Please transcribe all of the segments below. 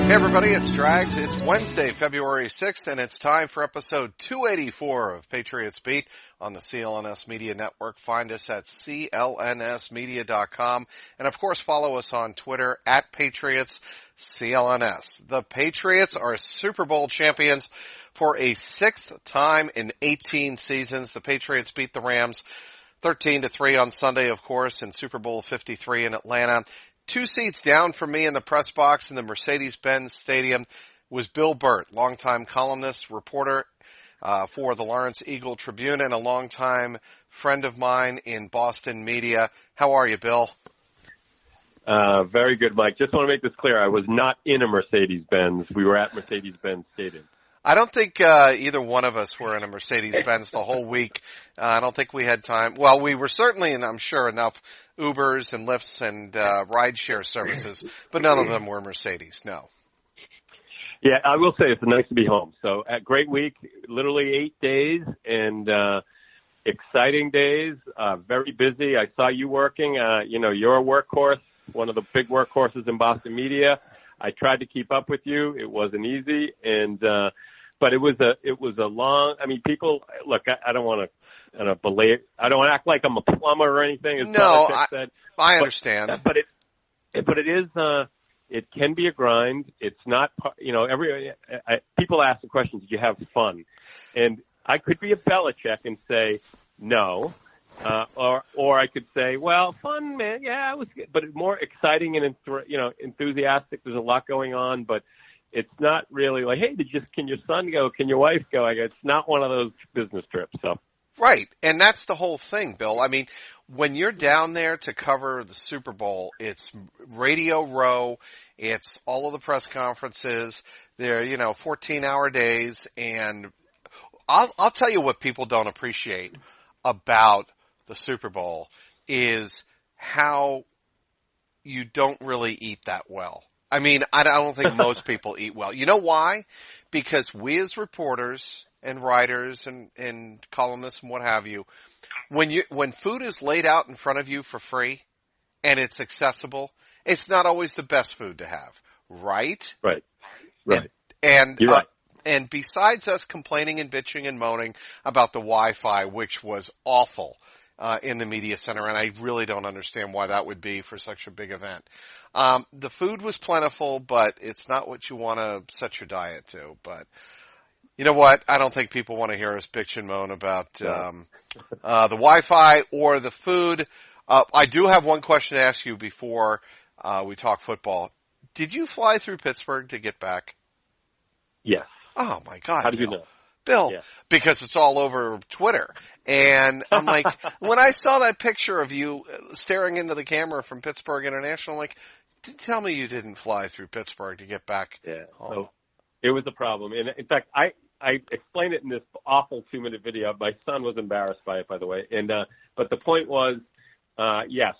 Hey everybody, it's Drags. It's Wednesday, February 6th, and it's time for episode 284 of Patriots Beat on the CLNS Media Network. Find us at clnsmedia.com, and of course follow us on Twitter at Patriots CLNS. The Patriots are Super Bowl champions for a sixth time in 18 seasons. The Patriots beat the Rams 13-3 on Sunday, of course, in Super Bowl 53 in Atlanta. 2 seats down from me in the press box in the Mercedes-Benz Stadium was Bill Burt, longtime columnist, reporter for the Lawrence Eagle Tribune, and a longtime friend of mine in Boston media. How are you, Bill? Very good, Mike. Just want to make this clear. I was not in a Mercedes-Benz. We were at Mercedes-Benz Stadium. I don't think either one of us were in a Mercedes-Benz the whole week. I don't think we had time. Well, we were certainly in, I'm sure, enough Ubers and Lyfts and rideshare services, but none of them were Mercedes, no. Yeah, I will say it's nice to be home. So, a great week, literally 8 days, and exciting days, very busy. I saw you working. You're a workhorse, one of the big workhorses in Boston media. I tried to keep up with you. It wasn't easy, but it was a long. I mean, people look. I don't want to belay. I don't want to act like I'm a plumber or anything. As no, said. I understand. But it is. It can be a grind. It's not. People ask the question, "Did you have fun?" And I could be a Belichick and say no. Or I could say, well, fun, man. Yeah, it was good, but it's more exciting and enthusiastic. There's a lot going on, but it's not really like, hey, can your son go? Can your wife go? It's not one of those business trips. So right, and that's the whole thing, Bill. I mean, when you're down there to cover the Super Bowl, it's Radio Row, it's all of the press conferences. They're 14-hour days, and I'll tell you what people don't appreciate about the Super Bowl is how you don't really eat that well. I mean, I don't think most people eat well. You know why? Because we as reporters and writers and columnists and what have you, when food is laid out in front of you for free and it's accessible, it's not always the best food to have, right? Right. And you're right. And besides us complaining and bitching and moaning about the Wi-Fi, which was awful in the media center, and I really don't understand why that would be for such a big event. The food was plentiful, but it's not what you want to set your diet to. But you know what? I don't think people want to hear us bitch and moan about the Wi-Fi or the food. I do have one question to ask you before we talk football. Did you fly through Pittsburgh to get back? Yes. Oh, my God. How did you know? Bill, yeah. Because it's all over Twitter. And I'm like, when I saw that picture of you staring into the camera from Pittsburgh International, I'm like, tell me you didn't fly through Pittsburgh to get back home. So it was a problem. And in fact, I explained it in this awful 2-minute video. My son was embarrassed by it, by the way. And but the point was, yes,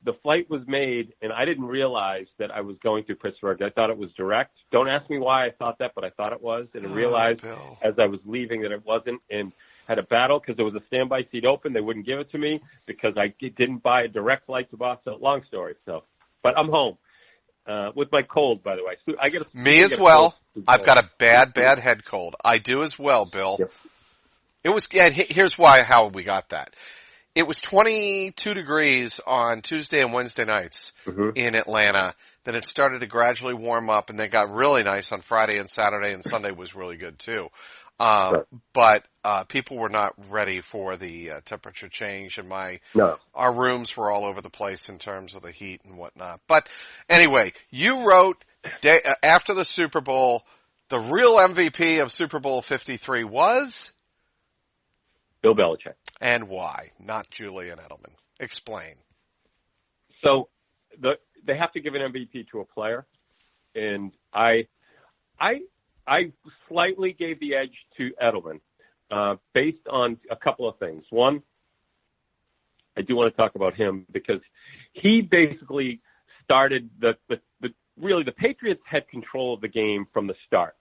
the flight was made, and I didn't realize that I was going through Pittsburgh. I thought it was direct. Don't ask me why I thought that, but I thought it was. And I realized as I was leaving that it wasn't, and had a battle because there was a standby seat open. They wouldn't give it to me because I didn't buy a direct flight to Boston. Long story. So, but I'm home with my cold, by the way. So me as well. I've got a bad head cold. I do as well, Bill. Yep. It was. Yeah, here's how we got that. It was 22 degrees on Tuesday and Wednesday nights in Atlanta. Then it started to gradually warm up, and then it got really nice on Friday and Saturday, and Sunday was really good too. But people were not ready for the temperature change, and our rooms were all over the place in terms of the heat and whatnot. But anyway, you wrote after the Super Bowl, the real MVP of Super Bowl 53 was Bill Belichick. And why? Not Julian Edelman. Explain. So they have to give an MVP to a player, and I slightly gave the edge to Edelman based on a couple of things. One, I do want to talk about him because he basically started really the Patriots had control of the game from the start.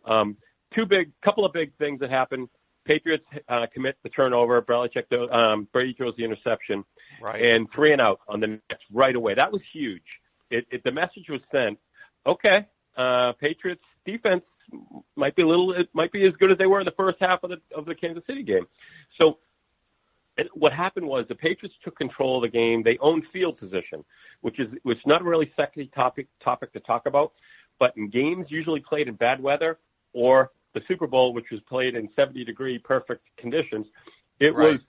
Couple of big things that happened. Patriots commit the turnover. Brady throws the interception, right, and 3 and out on the next right away. That was huge. The message was sent. Okay, Patriots defense might be as good as they were in the first half of the Kansas City game. So what happened was the Patriots took control of the game. They owned field position, which is not a really sexy topic to talk about. But in games usually played in bad weather, or the Super Bowl, which was played in 70-degree perfect conditions, it was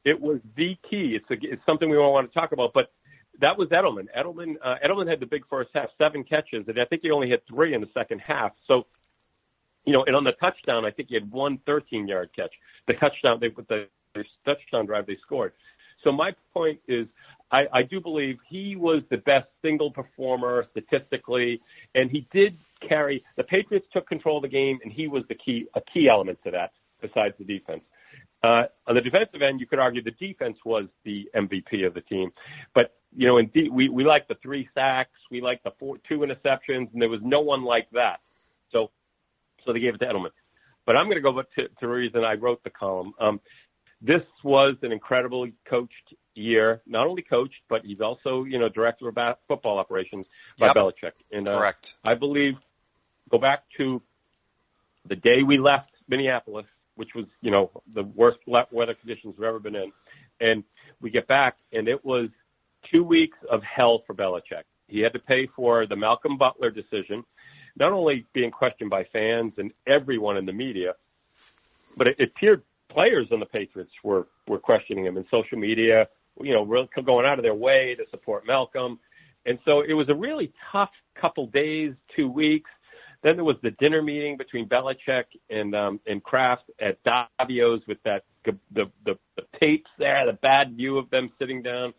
the key. It's something we all want to talk about. But that was Edelman. Edelman had the big first half, 7 catches, and I think he only had 3 in the second half. So, and on the touchdown, I think he had 1 13-yard catch. The touchdown, the touchdown drive they scored. So my point is, I do believe he was the best single performer statistically, and he did carry. The Patriots took control of the game, and he was a key element to that, besides the defense. On the defensive end, you could argue the defense was the MVP of the team. But, we like the 3 sacks. We like the 2 interceptions, and there was no one like that. So they gave it to Edelman. But I'm going to go back to the reason I wrote the column. This was an incredibly coached year. Not only coached, but he's also, director of football operations by Belichick. And correct. I believe, go back to the day we left Minneapolis, which was, the worst weather conditions we've ever been in. And we get back, and it was 2 weeks of hell for Belichick. He had to pay for the Malcolm Butler decision, not only being questioned by fans and everyone in the media, but it appeared players on the Patriots were questioning him in social media, really going out of their way to support Malcolm. And so it was a really tough couple days, 2 weeks. Then there was the dinner meeting between Belichick and Kraft at Davio's with the tapes there, the bad view of them sitting down.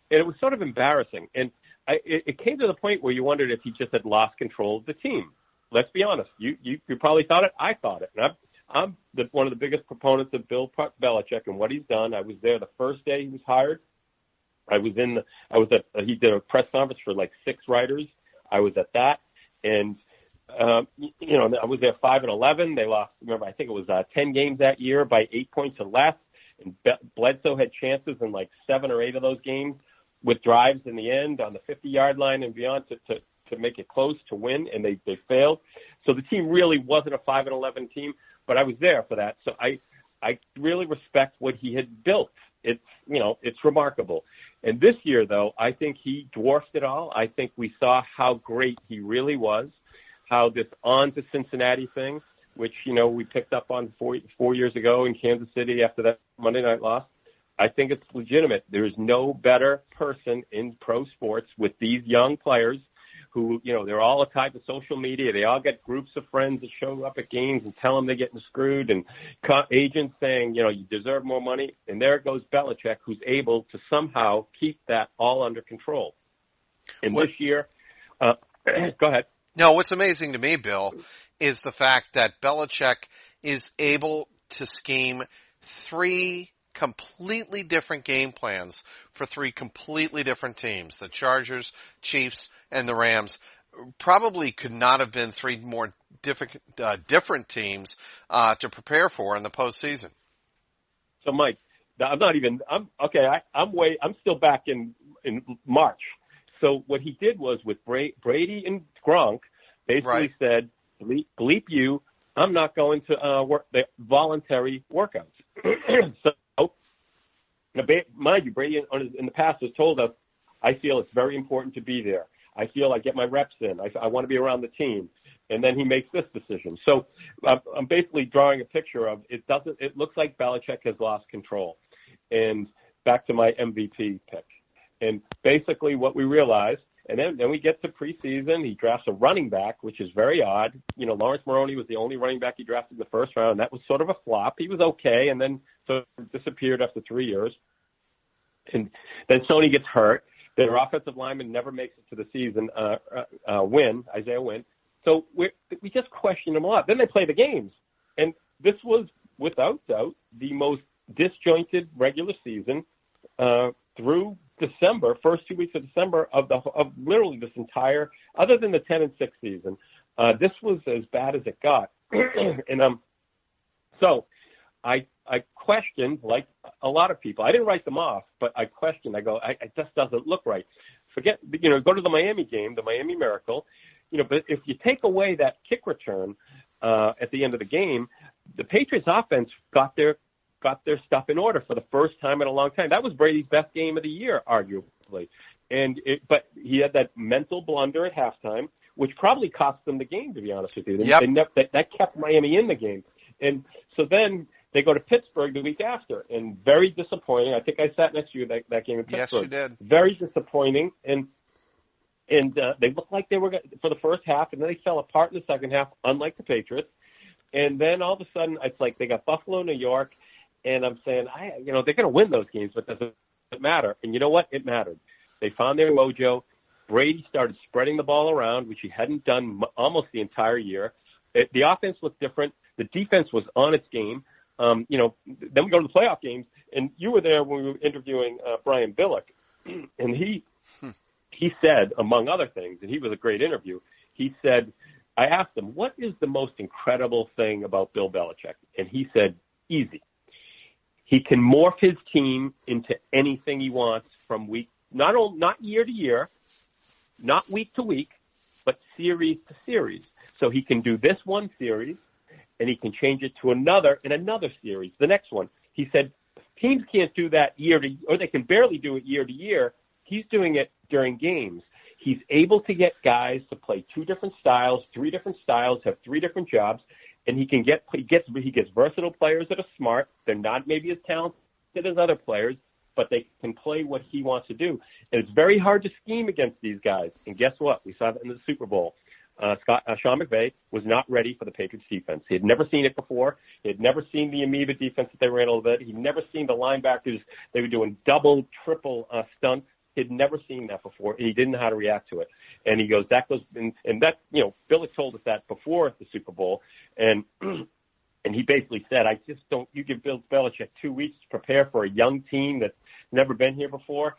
And it was sort of embarrassing. And it came to the point where you wondered if he just had lost control of the team. Let's be honest. You probably thought it. I thought it. And I'm one of the biggest proponents of Bill Belichick and what he's done. I was there the first day he was hired. He did a press conference for like 6 writers. I was at that. And, I was there 5-11. They lost, remember, I think it was 10 games that year by 8 points or less. And Bledsoe had chances in like 7 or 8 of those games with drives in the end on the 50-yard line and beyond to make it close to win, and they failed. So the team really wasn't a 5-11 team, but I was there for that. So I really respect what he had built. It's remarkable. And this year, though, I think he dwarfed it all. I think we saw how great he really was, how this on to Cincinnati thing, which, we picked up on 4 years ago in Kansas City after that Monday night loss. I think it's legitimate. There is no better person in pro sports with these young players who, they're all tied to social media. They all get groups of friends that show up at games and tell them they're getting screwed, and agents saying, you deserve more money. And there goes Belichick, who's able to somehow keep that all under control. And this year, go ahead. No, what's amazing to me, Bill, is the fact that Belichick is able to scheme 3 completely different game plans for 3 completely different teams. The Chargers, Chiefs, and the Rams probably could not have been 3 more different teams to prepare for in the postseason. So, Mike, I'm still back in March. So what he did was with Brady and Gronk, basically said, bleep you, I'm not going to work the voluntary workouts. So, mind you, Brady in the past has told us, I feel it's very important to be there. I feel I get my reps in. I want to be around the team. And then he makes this decision. So I'm basically drawing a picture of it looks like Belichick has lost control. And back to my MVP pick. And basically what we realized, and then we get to preseason, he drafts a running back, which is very odd. Lawrence Maroney was the only running back he drafted in the first round. And that was sort of a flop. He was okay, and then sort of disappeared after 3 years. And then Sony gets hurt. Their offensive lineman never makes it to the season Isaiah Wynn. So we just question them a lot. Then they play the games. And this was, without doubt, the most disjointed regular season through December, first 2 weeks of December of literally this entire, other than the 10-6 season. This was as bad as it got. And so I questioned, like a lot of people. I didn't write them off, but I questioned. I go, it just doesn't look right. Go to the Miami game, the Miami Miracle. but if you take away that kick return at the end of the game, the Patriots offense got their stuff in order for the first time in a long time. That was Brady's best game of the year, arguably. But he had that mental blunder at halftime, which probably cost them the game, to be honest with you. Yep. That kept Miami in the game. And so then they go to Pittsburgh the week after, and very disappointing. I think I sat next to you that game in Pittsburgh. Yes, you did. Very disappointing. And they looked like they were for the first half, and then they fell apart in the second half, unlike the Patriots. And then all of a sudden, it's like they got Buffalo, New York, and I'm saying, they're going to win those games, but does it matter? And you know what? It mattered. They found their mojo. Brady started spreading the ball around, which he hadn't done almost the entire year. The offense looked different. The defense was on its game. Then we go to the playoff games, and you were there when we were interviewing Brian Billick, and he said, among other things, and he was a great interview, he said, I asked him, what is the most incredible thing about Bill Belichick? And he said, easy. He can morph his team into anything he wants from week, not year to year, not week to week, but series to series. So he can do this one series, and he can change it to another in another series, the next one. He said teams can't do that or they can barely do it year to year. He's doing it during games. He's able to get guys to play 2 different styles, 3 different styles, have 3 different jobs, and he gets versatile players that are smart. They're not maybe as talented as other players, but they can play what he wants to do. And it's very hard to scheme against these guys. And guess what? We saw that in the Super Bowl. Sean McVay was not ready for the Patriots defense. He had never seen it before. He had never seen the amoeba defense that they ran all bit. He'd never seen the linebackers. They were doing double, triple stunts. He'd never seen that before. He didn't know how to react to it. And he goes, Billick told us that before the Super Bowl. And he basically said, you give Bill Belichick 2 weeks to prepare for a young team that's never been here before.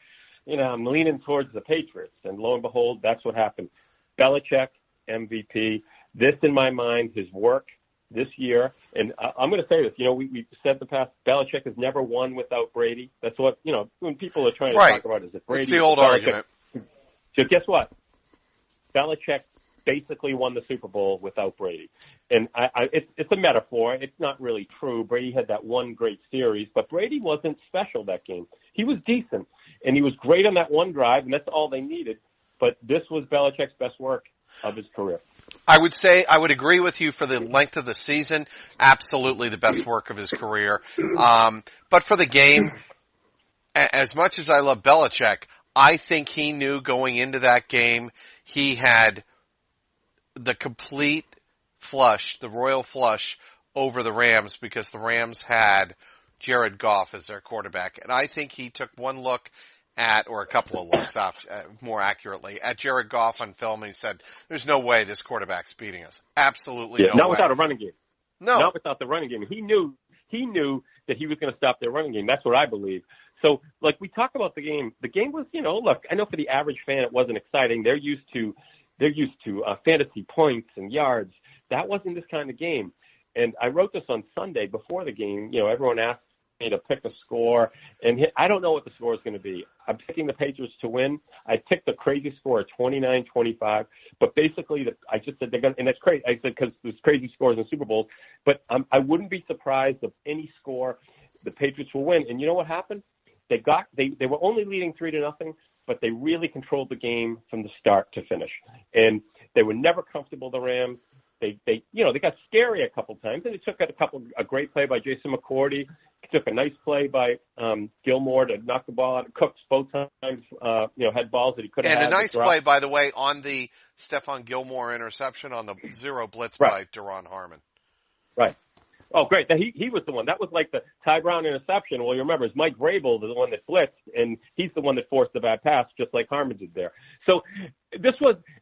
I'm leaning towards the Patriots. And lo and behold, that's what happened. Belichick, MVP. This, in my mind, his work this year, and I'm going to say this, we said in the past, Belichick has never won without Brady. That's what, when people are trying to talk about, is it Brady? It's the old argument. So guess what? Belichick basically won the Super Bowl without Brady. And it's a metaphor. It's not really true. Brady had that one great series, but Brady wasn't special that game. He was decent, and he was great on that one drive, and that's all they needed. But this was Belichick's best work of his career. I would agree with you for the length of the season. Absolutely the best work of his career. But for the game, as much as I love Belichick, I think he knew going into that game he had the complete flush, the royal flush over the Rams because the Rams had Jared Goff as their quarterback. And I think he took one look or a couple of looks, more accurately, at Jared Goff on film, and he said, there's no way this quarterback's beating us. Absolutely no way. Not without a running game. No. Not without the running game. He knew that he was going to stop their running game. That's what I believe. So, we talk about the game. The game was, look, I know for the average fan it wasn't exciting. They're used to fantasy points and yards. That wasn't this kind of game. And I wrote this on Sunday before the game. Everyone asked me to pick a score, and I don't know what the score is going to be. I'm picking the Patriots to win. I picked the crazy score of 29-25, but basically I just said they're going to, and that's crazy. I said because there's crazy scores in Super Bowls, but I wouldn't be surprised if any score the Patriots will win. And you know what happened? They were only leading 3-0, but they really controlled the game from the start to finish, and they were never comfortable. The Rams. They got scary a couple times, and they took a great play by Jason McCourty. Took a nice play by Gilmore to knock the ball out of Cooks both times. Had balls that he could have had. And a nice play, by the way, on the Stephon Gilmore interception on the zero blitz by Deron Harmon. Right. Oh, great. He was the one. That was like the Ty Brown interception. Well, you remember, it's Mike Vrabel, the one that blitzed, and he's the one that forced the bad pass, just like Harmon did there. So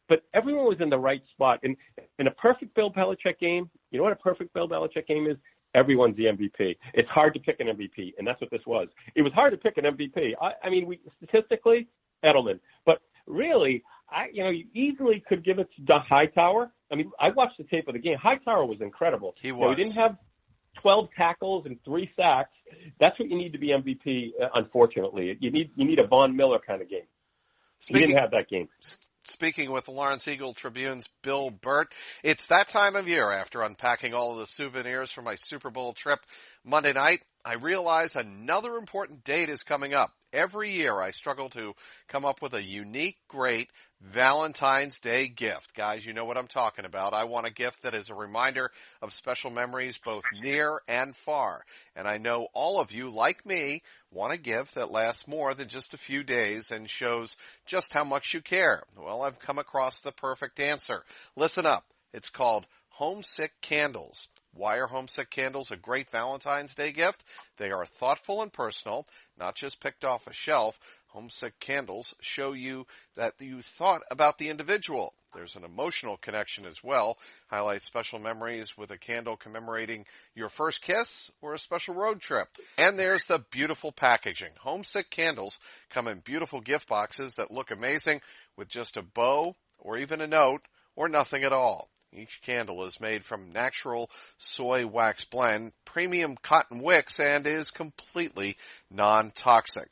but everyone was in the right spot. And in a perfect Bill Belichick game, you know what a perfect Bill Belichick game is? Everyone's the MVP. It's hard to pick an MVP, and that's what this was. It was hard to pick an MVP. I mean, statistically, Edelman. But really, you easily could give it to Hightower. I mean, I watched the tape of the game. Hightower was incredible. He was. He didn't have 12 tackles and 3 sacks. That's what you need to be MVP, unfortunately. You need a Von Miller kind of game. He didn't have that game. speaking with the Lawrence Eagle Tribune's Bill Burt. It's that time of year after unpacking all of the souvenirs from my Super Bowl trip Monday night. I realize another important date is coming up. Every year I struggle to come up with a unique, great Valentine's Day gift. Guys, you know what I'm talking about. I want a gift that is a reminder of special memories both near and far. And I know all of you, like me, want a gift that lasts more than just a few days and shows just how much you care. Well, I've come across the perfect answer. Listen up. It's called Homesick Candles. Why are homesick candles a great Valentine's Day gift? They are thoughtful and personal, not just picked off a shelf. Homesick candles show you that you thought about the individual. There's an emotional connection as well. Highlight special memories with a candle commemorating your first kiss or a special road trip. And there's the beautiful packaging. Homesick candles come in beautiful gift boxes that look amazing with just a bow or even a note or nothing at all. Each candle is made from natural soy wax blend, premium cotton wicks, and is completely non-toxic.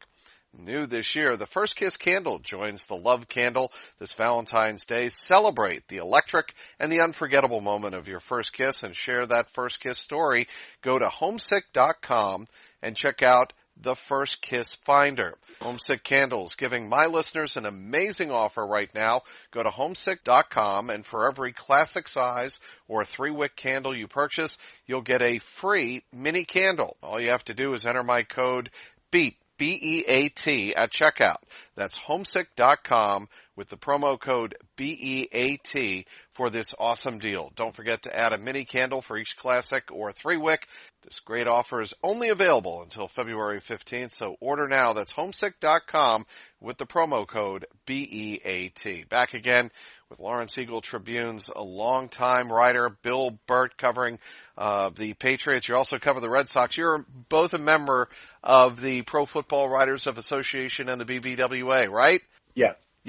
New this year, the First Kiss candle joins the Love candle this Valentine's Day. Celebrate the electric and the unforgettable moment of your first kiss and share that first kiss story. Go to homesick.com and check out the First Kiss Finder. Homesick Candles giving my listeners an amazing offer right now. Go to homesick.com, and for every classic size or 3-wick candle you purchase, you'll get a free mini candle. All you have to do is enter my code BEAT, B-E-A-T, at checkout. That's homesick.com with the promo code BEAT for this awesome deal. Don't forget to add a mini candle for each classic or 3-wick. This great offer is only available until February 15th, so order now. That's homesick.com with the promo code BEAT. Back again with Lawrence Eagle Tribune's a longtime writer, Bill Burt, covering the Patriots. You also cover the Red Sox. You're both a member of the Pro Football Writers of Association and the BBWA, right?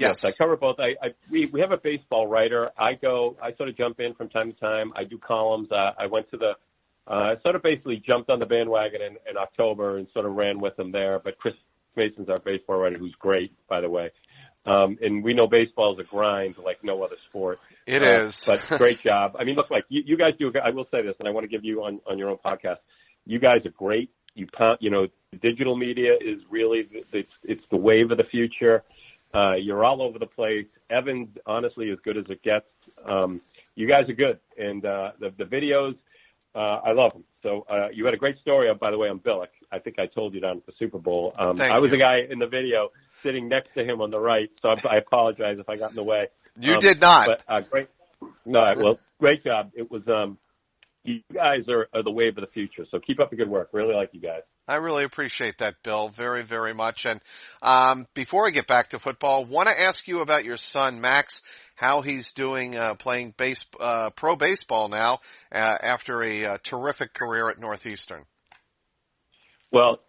Yes, I cover both. We have a baseball writer. I sort of jump in from time to time. I do columns. I went to sort of basically jumped on the bandwagon in October and sort of ran with them there. But Chris Mason's our baseball writer, who's great, by the way. And we know baseball is a grind like no other sport. It is. But great job. I mean, look, like you guys do. I will say this, and I want to give you on your own podcast. You guys are great. Digital media is really it's the wave of the future. You're all over the place. Evan's honestly as good as it gets. You guys are good, and the videos, I love them. So you had a great story, by the way, on Billick. I think I told you down at the Super Bowl. I was the guy in the video sitting next to him on the right, so I apologize if I got in the way. You did not. But great. No, well, great job. It was. You guys are the wave of the future, so keep up the good work. Really like you guys. I really appreciate that, Bill, very, very much. And before I get back to football, want to ask you about your son, Max, how he's doing playing pro baseball now after a terrific career at Northeastern. Well,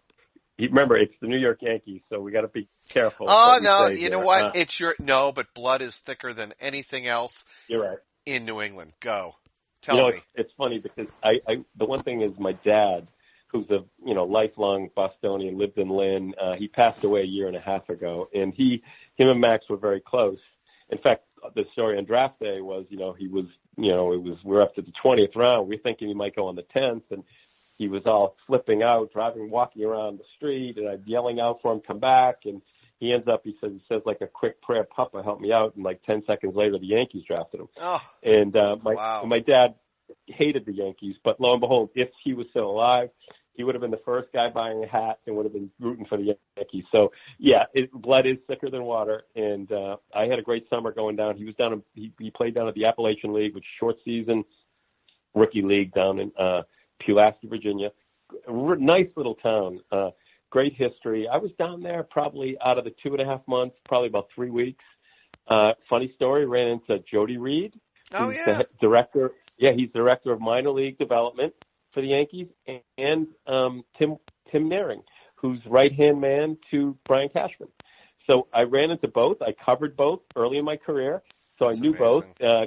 remember, it's the New York Yankees, so we got to be careful. Oh, no, you know what? But blood is thicker than anything else. You're right. In New England. Go. Tell me. It's funny because the one thing is my dad, who's a lifelong Bostonian, lived in Lynn. He passed away a year and a half ago, and him and Max were very close. In fact, the story on draft day was, we're up to the 20th round. We're thinking he might go on the 10th, and he was all flipping out, walking around the street, and I'm yelling out for him, come back, and he ends up, he says like a quick prayer, Papa, help me out, and like 10 seconds later, the Yankees drafted him. Oh, and wow. My dad hated the Yankees, but lo and behold, if he was still alive, he would have been the first guy buying a hat and would have been rooting for the Yankees. So, yeah, blood is thicker than water, and I had a great summer going down. He was down. He played down at the Appalachian League, which is short season rookie league down in Pulaski, Virginia. Nice little town. Great history. I was down there probably out of the 2.5 months, probably about 3 weeks. Funny story, ran into Jody Reed. Oh, who's yeah. The director. Yeah, he's director of minor league development for the Yankees, and Tim Naring, who's right-hand man to Brian Cashman. So I ran into both. I covered both early in my career, so I knew both.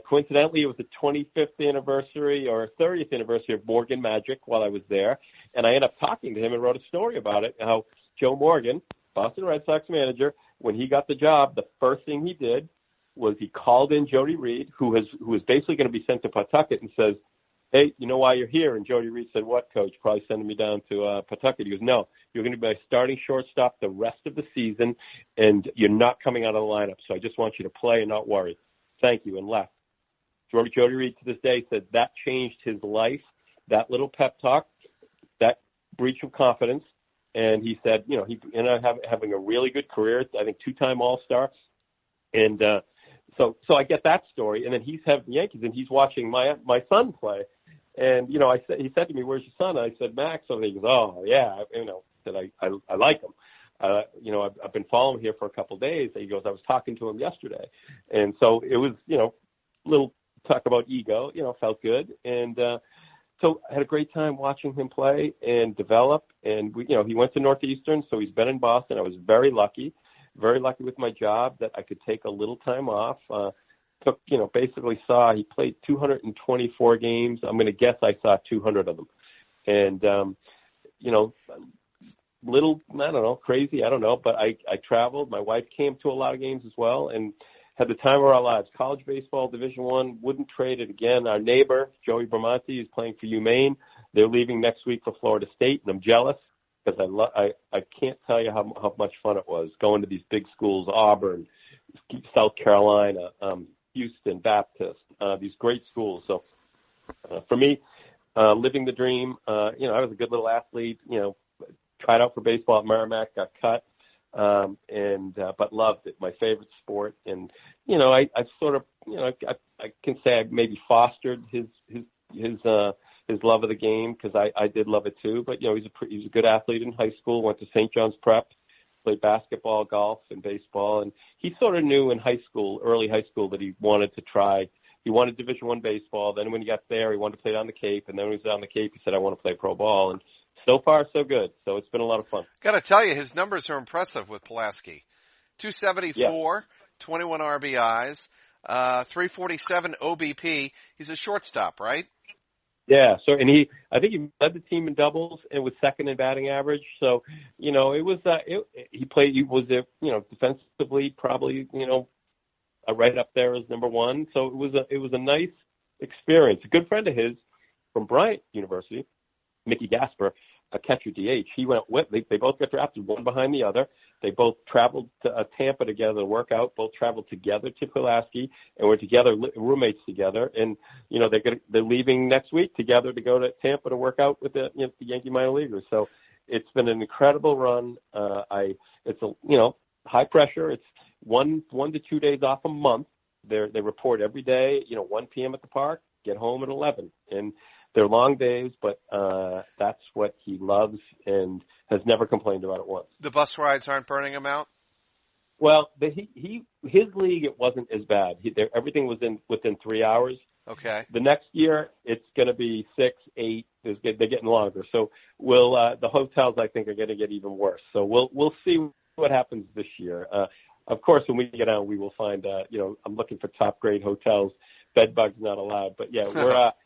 Coincidentally, it was the 25th anniversary or 30th anniversary of Morgan Magic while I was there, and I ended up talking to him and wrote a story about it, how Joe Morgan, Boston Red Sox manager, when he got the job, the first thing he did was he called in Jody Reed, who was basically going to be sent to Pawtucket, and says, "Hey, you know why you're here?" And Jody Reed said, "What, Coach? Probably sending me down to Pawtucket." He goes, "No, you're going to be my starting shortstop the rest of the season, and you're not coming out of the lineup. So I just want you to play and not worry. Thank you," and left. Jody Reed to this day said that changed his life, that little pep talk, that breach of confidence. And he said, he ended up having a really good career, I think 2-time All-Star. And so I get that story. And then he's having the Yankees, and he's watching my son play. And, he said to me, "Where's your son?" I said, "Max." So he goes, "Oh, yeah." Said I like him. I've been following him here for a couple of days. And he goes, "I was talking to him yesterday." And so it was, little talk about ego, felt good. And so I had a great time watching him play and develop. And, he went to Northeastern, so he's been in Boston. I was very lucky with my job that I could take a little time off. He played 224 games. I'm going to guess I saw 200 of them. And, I don't know, crazy, I don't know, but I traveled. My wife came to a lot of games as well and had the time of our lives. College baseball, Division I, wouldn't trade it again. Our neighbor, Joey Bramante, is playing for UMaine. They're leaving next week for Florida State, and I'm jealous because I can't tell you how much fun it was going to these big schools, Auburn, South Carolina, Houston Baptist, these great schools. So for me, living the dream, I was a good little athlete, tried out for baseball at Merrimack, got cut. But loved it, my favorite sport. And, I sort of, I can say I maybe fostered his love of the game because I did love it too. But, he's a good athlete in high school, went to St. John's Prep, played basketball, golf, and baseball. And he sort of knew in early high school that he wanted to try. He wanted Division I baseball. Then when he got there, he wanted to play on the Cape. And then when he was on the Cape, he said, "I want to play pro ball." And so far, so good. So it's been a lot of fun. Got to tell you, his numbers are impressive with Pulaski. 274, 21 RBIs, 347 OBP. He's a shortstop, right? Yeah. So, and I think he led the team in doubles and was second in batting average. So, it was, he was defensively probably, right up there as number one. So it was a nice experience. A good friend of his from Bryant University, Mickey Gasper, a catcher DH. He went with, they both got drafted one behind the other. They both traveled to Tampa together to work out, both traveled together to Pulaski and were together, roommates together. And, they're leaving next week together to go to Tampa to work out with the Yankee minor leaguers. So it's been an incredible run. It's high pressure. It's 1 to 2 days off a month. They report every day, 1 p.m. at the park, get home at 11. And they're long days, but that's what he loves and has never complained about it once. The bus rides aren't burning him out? Well, his league, it wasn't as bad. Everything was within 3 hours. Okay. The next year, it's going to be 6, 8. They're getting longer. So the hotels, I think, are going to get even worse. So we'll see what happens this year. Of course, when we get out, we will find, I'm looking for top grade hotels. Bed bugs not allowed, but yeah,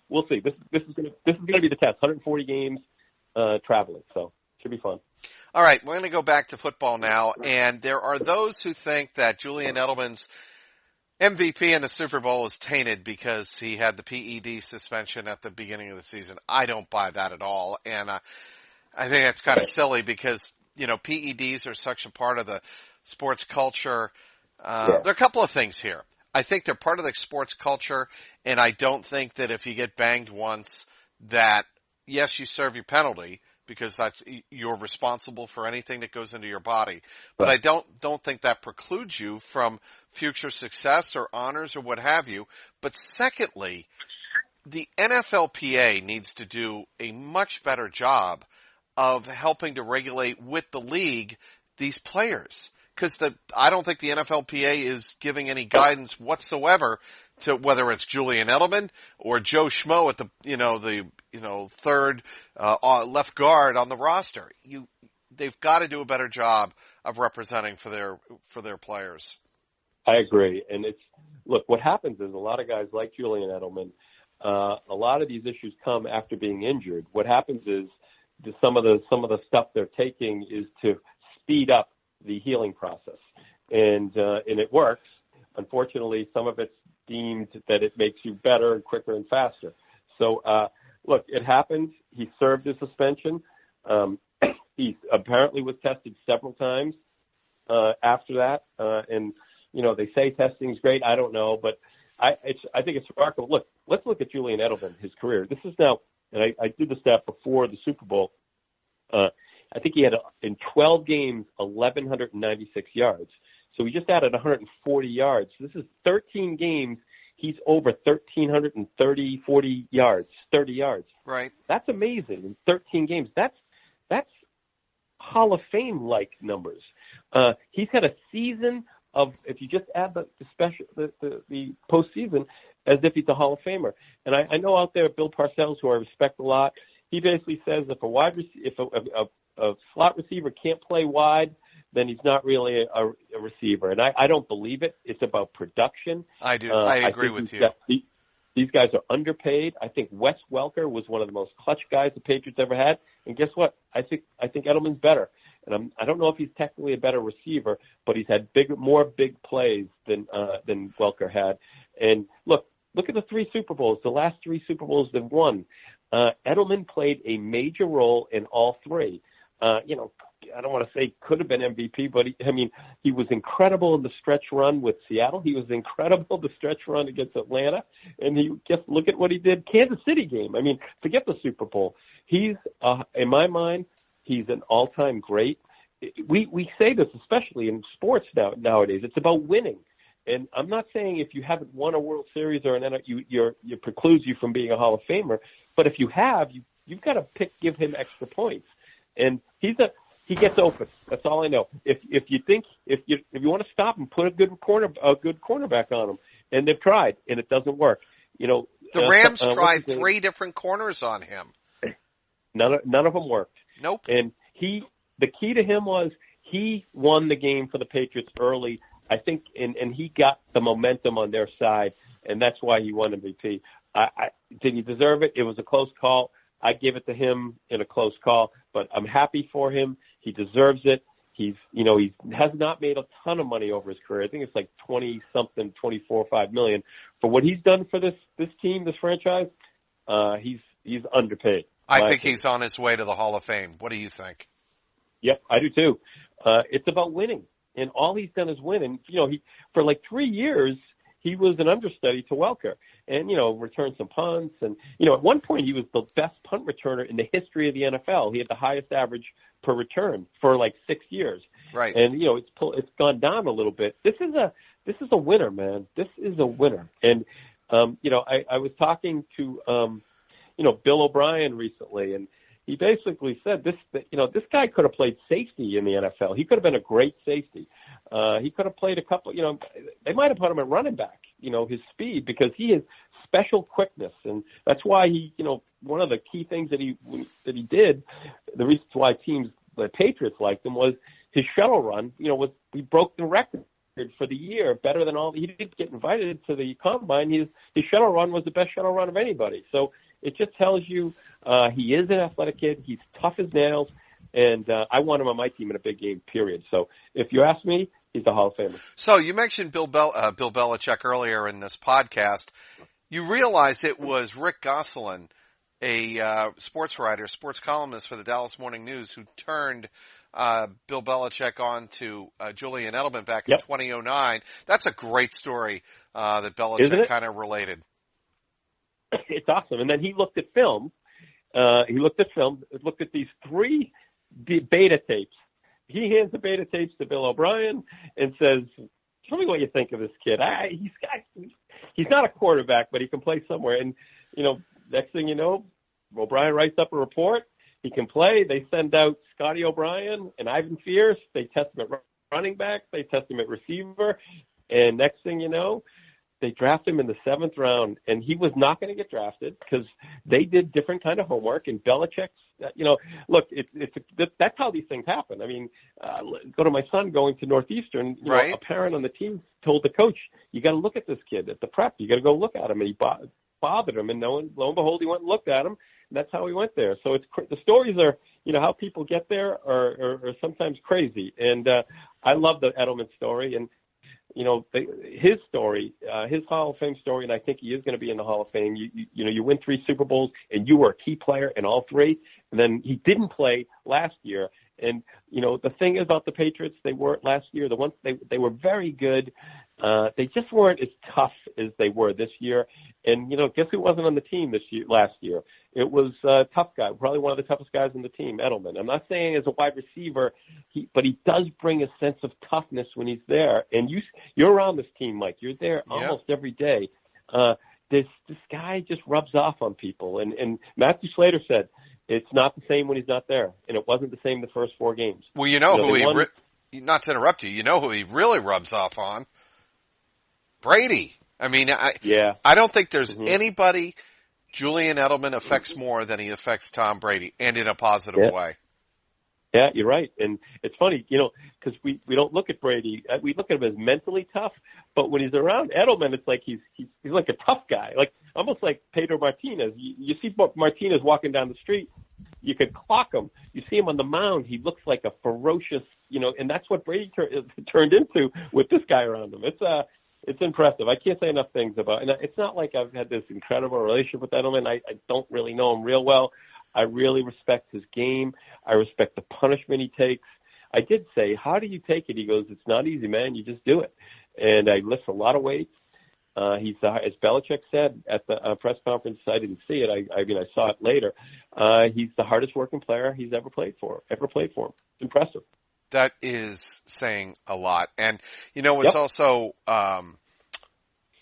we'll see. This is gonna be the test. 140 games, traveling, so should be fun. All right, we're gonna go back to football now, and there are those who think that Julian Edelman's MVP in the Super Bowl is tainted because he had the PED suspension at the beginning of the season. I don't buy that at all, and I think that's kind of silly because PEDs are such a part of the sports culture. There are a couple of things here. I think they're part of the sports culture, and I don't think that if you get banged once that, yes, you serve your penalty because you're responsible for anything that goes into your body. But I don't think that precludes you from future success or honors or what have you. But secondly, the NFLPA needs to do a much better job of helping to regulate with the league these players. Because I don't think the NFLPA is giving any guidance whatsoever to whether it's Julian Edelman or Joe Schmo at the third left guard on the roster. They've got to do a better job of representing for their players. I agree, and what happens is a lot of guys like Julian Edelman. A lot of these issues come after being injured. What happens is some of the stuff they're taking is to speed up the healing process, and it works. unfortunately, some of it's deemed that it makes you better and quicker and faster. So, look, it happens. He served his suspension. He apparently was tested several times after that. And, they say testing's great. I don't know, but I think it's remarkable. Look, let's look at Julian Edelman, his career. This is now, and I did the stat before the Super Bowl. I think he had, in 12 games, 1,196 yards. So he just added 140 yards. This is 13 games. He's over 1,330, 40 yards, 30 yards. Right. That's amazing. In 13 games. That's Hall of Fame-like numbers. He's had a season of, if you just add the postseason, as if he's a Hall of Famer. And I know out there, Bill Parcells, who I respect a lot, he basically says if a slot receiver can't play wide, then he's not really a receiver. And I don't believe it. It's about production. I do. I agree with you. These guys are underpaid. I think Wes Welker was one of the most clutch guys the Patriots ever had. And guess what? I think Edelman's better. And I don't know if he's technically a better receiver, but he's had more big plays than Welker had. And look at the 3 Super Bowls. The last 3 Super Bowls they've won. Edelman played a major role in all 3. I don't want to say could have been MVP, but he was incredible in the stretch run with Seattle. He was incredible the stretch run against Atlanta, and look at what he did Kansas City game. Forget the Super Bowl. He's in my mind, he's an all-time great. We say this especially in sports nowadays. It's about winning. And I'm not saying if you haven't won a World Series or you precludes you from being a Hall of Famer, but if you have, you've got to give him extra points. And he gets open. That's all I know. If you want to stop him, put a good cornerback on him. And they've tried, and it doesn't work. The Rams tried 3 different corners on him. None of them worked. Nope. And the key to him was he won the game for the Patriots early, I think, and he got the momentum on their side, and that's why he won MVP. Did he deserve it? It was a close call. I give it to him in a close call, but I'm happy for him. He deserves it. He has not made a ton of money over his career. I think it's like 20-something, 24, 5 million. For what he's done for this team, this franchise, he's underpaid. I think he's on his way to the Hall of Fame. What do you think? Yep, I do too. It's about winning, and all he's done is win. And he for like 3 years he was an understudy to Welker, and returned some punts. And at one point he was the best punt returner in the history of the NFL. He had the highest average per return for like 6 years. Right. And it's gone down a little bit. This is a winner, man. This is a winner. And I was talking to Bill O'Brien recently, and he basically said this guy could have played safety in the NFL. He could have been a great safety. He could have played a couple, they might have put him at running back, his speed, because he has special quickness. And that's why one of the key things that he did, the reason why the Patriots liked him was his shuttle run, he broke the record for the year, better than all. He didn't get invited to the combine. His shuttle run was the best shuttle run of anybody. So it just tells you he is an athletic kid. He's tough as nails, and I want him on my team in a big game, period. So if you ask me, he's a Hall of Famer. So you mentioned Bill Belichick earlier in this podcast. You realize it was Rick Gosselin, a sports writer, sports columnist for the Dallas Morning News, who turned Bill Belichick on to Julian Edelman back in 2009. That's a great story that Belichick kind of related. It's awesome. And then he looked at film. Looked at these 3 beta tapes. He hands the beta tapes to Bill O'Brien and says, "Tell me what you think of this kid. He's not a quarterback, but he can play somewhere." And next thing you know, O'Brien writes up a report. He can play. They send out Scotty O'Brien and Ivan Fierce. They test him at running back. They test him at receiver. And next thing you know, they draft him in the 7th round, and he was not going to get drafted because they did different kind of homework. And Belichick's, look, that's how these things happen. Go to my son going to Northeastern. Right. A parent on the team told the coach, "You got to look at this kid at the prep. You got to go look at him." And he bothered him, and lo and behold, he went and looked at him. And that's how he went there. So the stories are, how people get there are sometimes crazy. And I love the Edelman story. And his story, his Hall of Fame story, and I think he is going to be in the Hall of Fame. You win 3 Super Bowls, and you were a key player in all 3. And then he didn't play last year. And the thing about the Patriots, they weren't last year. The ones they were very good. They just weren't as tough as they were this year. And guess who wasn't on the team last year? It was a tough guy, probably one of the toughest guys on the team, Edelman. I'm not saying as a wide receiver, but he does bring a sense of toughness when he's there. And you're around this team, Mike. You're there almost every day. This guy just rubs off on people. And Matthew Slater said, it's not the same when he's not there, and it wasn't the same the first 4 games. Well, not to interrupt you, who he really rubs off on? Brady. I mean, I don't think there's anybody Julian Edelman affects more than he affects Tom Brady, and in a positive way. Yeah, you're right. And it's funny, because we don't look at Brady. We look at him as mentally tough, but when he's around Edelman, it's like he's like a tough guy, like almost like Pedro Martinez. You see Martinez walking down the street, you could clock him. You see him on the mound, he looks like a ferocious, and that's what Brady turned into with this guy around him. It's impressive. I can't say enough things about it. And it's not like I've had this incredible relationship with Edelman. I don't really know him real well. I really respect his game. I respect the punishment he takes. I did say, how do you take it? He goes, it's not easy, man. You just do it. And I lift a lot of weights. He's as Belichick said at the press conference. I didn't see it. I mean, I saw it later. He's the hardest working player he's ever played for. It's impressive. That is saying a lot. And, what's also,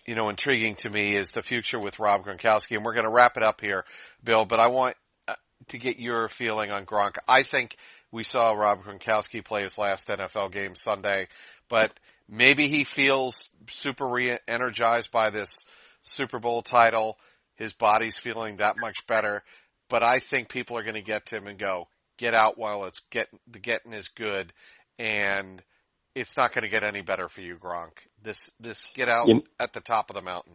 intriguing to me is the future with Rob Gronkowski. And we're going to wrap it up here, Bill, but I want to get your feeling on Gronk. I think we saw Rob Gronkowski play his last NFL game Sunday, but maybe he feels super re-energized by this Super Bowl title. His body's feeling that much better. But I think people are going to get to him and go, get out while the getting is good, and it's not going to get any better for you, Gronk. This get out at the top of the mountain.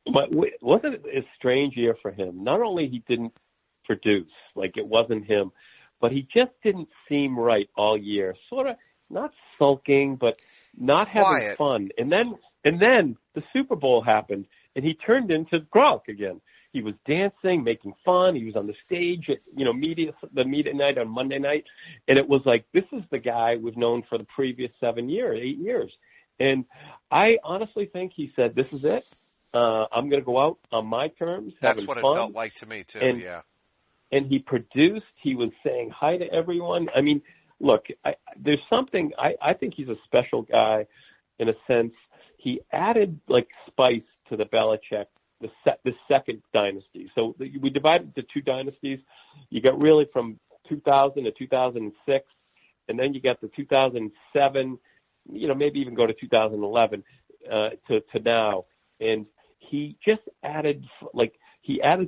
But wasn't it a strange year for him? Not only he didn't produce, like it wasn't him, but he just didn't seem right all year. Sort of not sulking, but not having fun. And then the Super Bowl happened, and he turned into Gronk again. He was dancing, making fun. He was on the stage at, the media night on Monday night. And it was like, this is the guy we've known for the previous 8 years. And I honestly think he said, this is it. I'm going to go out on my terms. That's what fun. It felt like to me too. And he produced, he was saying hi to everyone. I mean, look, there's something, I think he's a special guy in a sense. He added like spice to the Belichick, the second dynasty. So we divided the 2 dynasties. You got really from 2000 to 2006, and then you got the 2007, maybe even go to 2011 to now. And he just added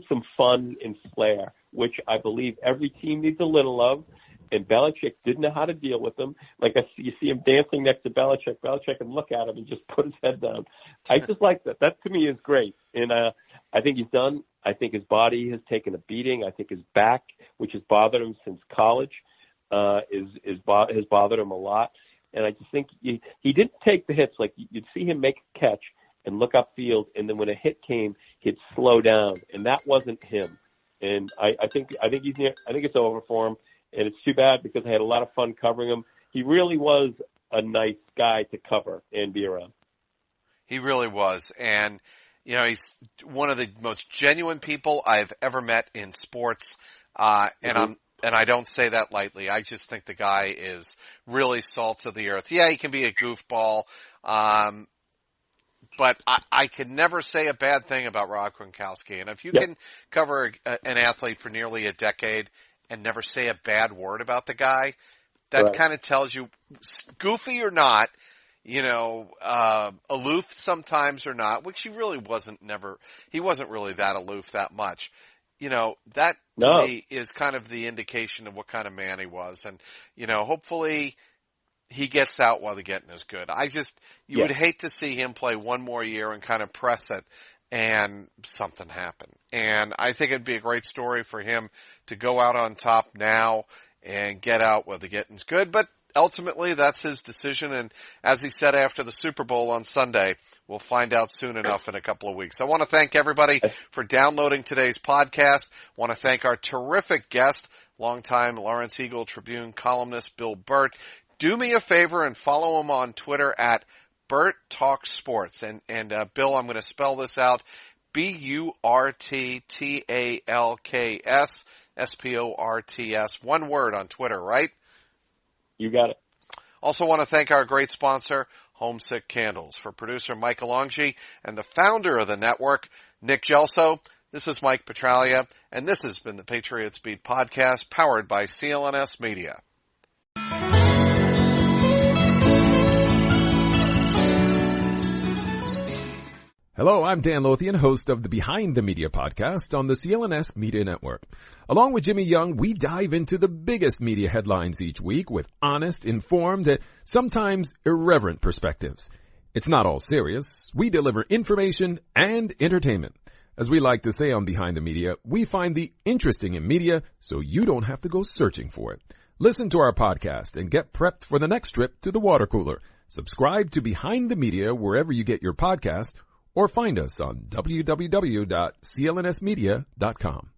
some fun and flair, which I believe every team needs a little of. And Belichick didn't know how to deal with them. Like you see him dancing next to Belichick. Belichick can look at him and just put his head down. I just like that. That to me is great. And I think he's done. I think his body has taken a beating. I think his back, which has bothered him since college, has bothered him a lot. And I just think he didn't take the hits. Like you'd see him make a catch and look upfield, and then when a hit came, he'd slow down, and that wasn't him. And I think he's near. I think it's over for him. And it's too bad because I had a lot of fun covering him. He really was a nice guy to cover and be around. He really was. And, he's one of the most genuine people I've ever met in sports. And I don't say that lightly. I just think the guy is really salt of the earth. Yeah, he can be a goofball. But I could never say a bad thing about Rob Gronkowski. And if you can cover an athlete for nearly a decade and never say a bad word about the guy, that kind of tells you, goofy or not, aloof sometimes or not, which he really wasn't he wasn't really that aloof that much. That to me is kind of the indication of what kind of man he was. And, hopefully he gets out while the getting is good. You would hate to see him play one more year and kind of press it and something happen. And I think it'd be a great story for him to go out on top now and get out while the getting's good. But ultimately, that's his decision. And as he said after the Super Bowl on Sunday, we'll find out soon enough in a couple of weeks. I want to thank everybody for downloading today's podcast. I want to thank our terrific guest, longtime Lawrence Eagle Tribune columnist Bill Burt. Do me a favor and follow him on Twitter at Burt Talks Sports. And Bill, I'm going to spell this out. BURTTALKS SPORTS. One word on Twitter, right? You got it. Also want to thank our great sponsor, Homesick Candles. For producer Mike Alongi and the founder of the network, Nick Gelso, this is Mike Petralia, and this has been the Patriots Beat podcast powered by CLNS Media. Hello, I'm Dan Lothian, host of the Behind the Media podcast on the CLNS Media Network. Along with Jimmy Young, we dive into the biggest media headlines each week with honest, informed, and sometimes irreverent perspectives. It's not all serious. We deliver information and entertainment. As we like to say on Behind the Media, we find the interesting in media so you don't have to go searching for it. Listen to our podcast and get prepped for the next trip to the water cooler. Subscribe to Behind the Media wherever you get your podcast, or find us on www.clnsmedia.com.